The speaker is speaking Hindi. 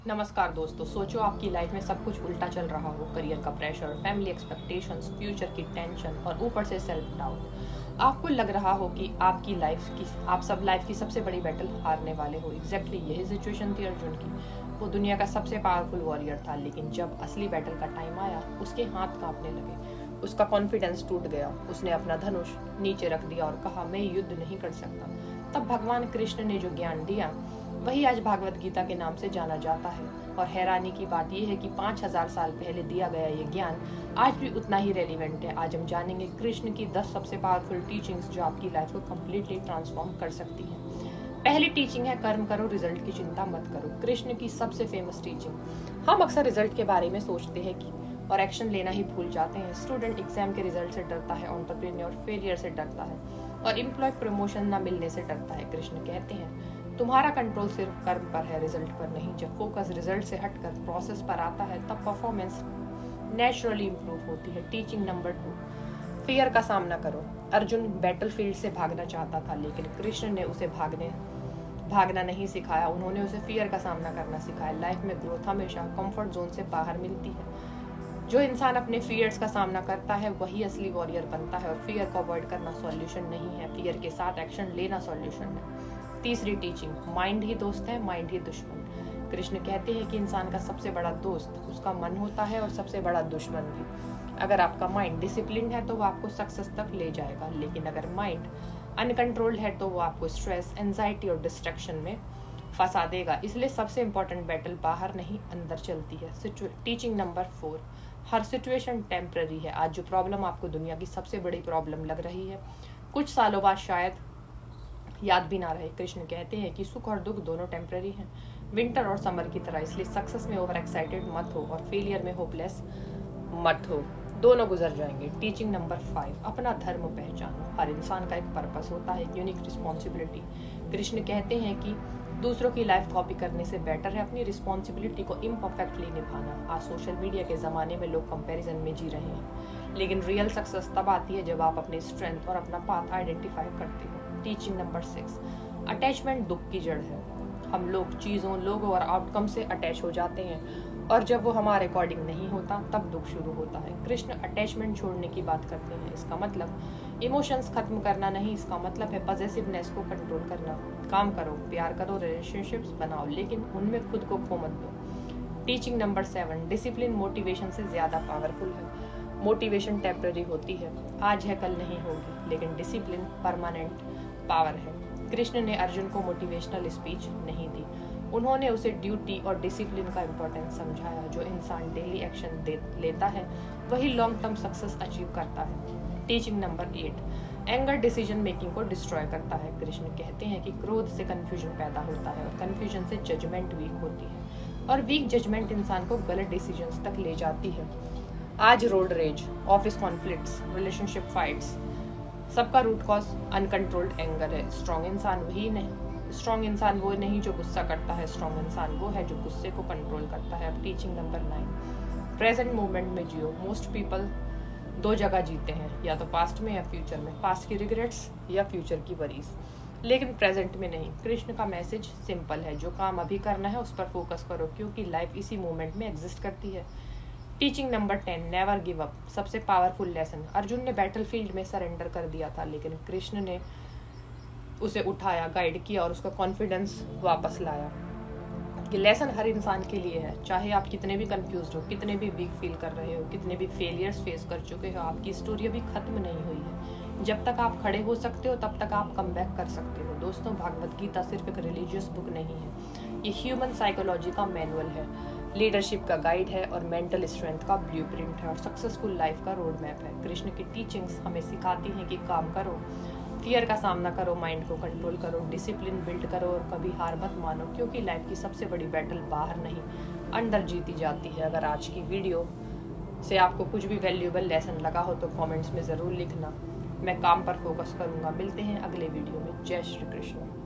नमस्कार दोस्तों, सोचो आपकी लाइफ में सब कुछ उल्टा चल रहा हो। करियर का प्रेशर, फैमिली एक्सपेक्टेशंस, फ्यूचर की टेंशन और ऊपर से सेल्फ डाउट। आपको लग रहा हो कि आप सब लाइफ की सबसे बड़ी बैटल हारने वाले हो। एग्जैक्टली यही सिचुएशन थी अर्जुन की। वो दुनिया का सबसे पावरफुल वॉरियर था, लेकिन जब असली बैटल का टाइम आया उसके हाथ कांपने लगे। उसका कॉन्फिडेंस टूट गया। उसने अपना धनुष नीचे रख दिया और कहा, मैं युद्ध नहीं कर सकता। तब भगवान कृष्ण ने जो ज्ञान दिया वही आज भागवत गीता के नाम से जाना जाता है। और हैरानी की बात यह है कि 5000 साल पहले दिया गया ये ज्ञान आज भी उतना ही रेलिवेंट है। आज हम जानेंगे कृष्ण की 10 सबसे पावरफुल टीचिंग्स जो आपकी लाइफ को कम्प्लीटली ट्रांसफॉर्म कर सकती हैं। पहली टीचिंग है, कर्म करो, रिजल्ट की चिंता मत करो। कृष्ण की सबसे फेमस टीचिंग। हम अक्सर रिजल्ट के बारे में सोचते हैं कि और एक्शन लेना ही भूल जाते हैं। स्टूडेंट एग्जाम के रिजल्ट से डरता है, एंटरप्रेन्योर फेलियर से डरता है और एम्प्लॉय प्रमोशन ना मिलने से डरता है। कृष्ण कहते हैं, तुम्हारा कंट्रोल सिर्फ कर्म पर है, रिजल्ट पर नहीं। जब फोकस रिजल्ट से हटकर प्रोसेस पर आता है तब परफॉर्मेंस नेचुरली इंप्रूव होती है। टीचिंग नंबर 2, फियर का सामना करो। अर्जुन बैटलफील्ड से भागना चाहता था, लेकिन कृष्ण ने उसे भागना नहीं सिखाया। उन्होंने उसे फियर का सामना करना सिखाया। लाइफ में ग्रोथ हमेशा कंफर्ट जोन से बाहर मिलती है। जो इंसान अपने फियर्स का सामना करता है वही असली वॉरियर बनता है। और फियर को अवॉइड करना सॉल्यूशन नहीं है, फियर के साथ एक्शन लेना सॉल्यूशन है। तीसरी टीचिंग, माइंड ही दोस्त है, माइंड ही दुश्मन। कृष्ण कहते हैं कि इंसान का सबसे बड़ा दोस्त उसका मन होता है और सबसे बड़ा दुश्मन भी। अगर आपका माइंड डिसिप्लिन है तो वो आपको सक्सेस तक ले जाएगा, लेकिन अगर माइंड अनकंट्रोल्ड है तो वो आपको स्ट्रेस, एंजाइटी और डिस्ट्रैक्शन में फंसा देगा। इसलिए सबसे इंपॉर्टेंट बैटल बाहर नहीं अंदर चलती है। टीचिंग नंबर 4, हर सिचुएशन टेम्पररी है। आज जो प्रॉब्लम आपको दुनिया की सबसे बड़ी प्रॉब्लम लग रही है, कुछ सालों बाद शायद याद भी ना रहे। कृष्ण कहते हैं कि सुख और दुख दोनों टेम्पररी हैं, विंटर और समर की तरह। इसलिए सक्सेस में ओवर एक्साइटेड मत हो और फेलियर में होपलेस मत हो, दोनों गुजर जाएंगे। टीचिंग नंबर 5, अपना धर्म पहचानो। हर इंसान का एक पर्पस होता है, यूनिक रिस्पॉन्सिबिलिटी। कृष्ण कहते हैं कि दूसरों की लाइफ कॉपी करने से बेटर है अपनी रिस्पॉन्सिबिलिटी को इम्परफेक्टली निभाना। आज सोशल मीडिया के ज़माने में लोग कंपैरिजन में जी रहे हैं, लेकिन रियल सक्सेस तब आती है जब आप अपनी स्ट्रेंथ और अपना पाथ आइडेंटिफाई करते हो। टीचिंग नंबर 6, अटैचमेंट दुख की जड़ है। हम लोग चीज़ों, लोगों और आउटकम से अटैच हो जाते हैं और जब वो हमारे अकॉर्डिंग नहीं होता तब दुख शुरू होता है। कृष्ण अटैचमेंट छोड़ने की बात करते हैं। इसका मतलब इमोशंस खत्म करना नहीं, इसका मतलब है पॉजेसिवनेस को कंट्रोल करना। काम करो, प्यार करो, रिलेशनशिप्स बनाओ, लेकिन उनमें खुद को खो मत दो। टीचिंग नंबर 7, डिसिप्लिन मोटिवेशन से ज़्यादा पावरफुल है। मोटिवेशन टेम्पररी होती है, आज है कल नहीं होगी, लेकिन डिसिप्लिन परमानेंट पावर है। कृष्ण ने अर्जुन को मोटिवेशनल स्पीच नहीं दी, उन्होंने उसे ड्यूटी और डिसिप्लिन का इम्पोर्टेंस समझाया। जो इंसान डेली एक्शन लेता है वही लॉन्ग टर्म सक्सेस अचीव करता है। Teaching number 8, anger decision making को डिस्ट्रॉय करता है। कृष्ण कहते हैं कि क्रोध से कंफ्यूजन पैदा होता है और कंफ्यूजन से जजमेंट वीक होती है और वीक जजमेंट इंसान को गलत डिसीजंस तक ले जाती है। आज road rage, office conflicts, relationship fights, सबका रूट कॉज अनकंट्रोल्ड एंगर है। स्ट्रॉन्ग इंसान वो नहीं जो गुस्सा करता है, स्ट्रॉन्ग इंसान वो है जो गुस्से को कंट्रोल करता है। अब टीचिंग नंबर 9, प्रेजेंट मोमेंट में जियो। मोस्ट पीपल 2 जगह जीते हैं, या तो पास्ट में या फ्यूचर में। पास्ट की रिग्रेट्स या फ्यूचर की वरीज, लेकिन प्रेजेंट में नहीं। कृष्ण का मैसेज सिंपल है, जो काम अभी करना है उस पर फोकस करो, क्योंकि लाइफ इसी मोमेंट में एग्जिस्ट करती है। Teaching number 10, never give up. सबसे पावरफुल लेसन। अर्जुन ने बैटलफील्ड में सरेंडर कर दिया था, लेकिन कृष्ण ने उसे उठाया, गाइड किया और उसका कॉन्फिडेंस वापस लाया। ये लेसन हर इंसान के लिए है, चाहे आप कितने भी कंफ्यूज हो, कितने भी वीक फील कर रहे हो, कितने भी फेलियर्स फेस कर चुके हो, आपकी स्टोरी अभी खत्म नहीं हुई है। जब तक आप खड़े हो सकते हो तब तक आप कम बैक कर सकते हो। दोस्तों, भागवत गीता सिर्फ एक रिलीजियस बुक नहीं है, ये ह्यूमन साइकोलॉजी का मैनुअल है, लीडरशिप का गाइड है और मेंटल स्ट्रेंथ का ब्लूप्रिंट है और सक्सेसफुल लाइफ का रोड मैप है। कृष्ण की टीचिंग्स हमें सिखाती हैं कि काम करो, फियर का सामना करो, माइंड को कंट्रोल करो, डिसिप्लिन बिल्ड करो और कभी हार मत मानो, क्योंकि लाइफ की सबसे बड़ी बैटल बाहर नहीं अंदर जीती जाती है। अगर आज की वीडियो से आपको कुछ भी वैल्यूएबल लेसन लगा हो तो कमेंट्स में ज़रूर लिखना। मैं काम पर फोकस करूँगा। मिलते हैं अगले वीडियो में। जय श्री कृष्ण।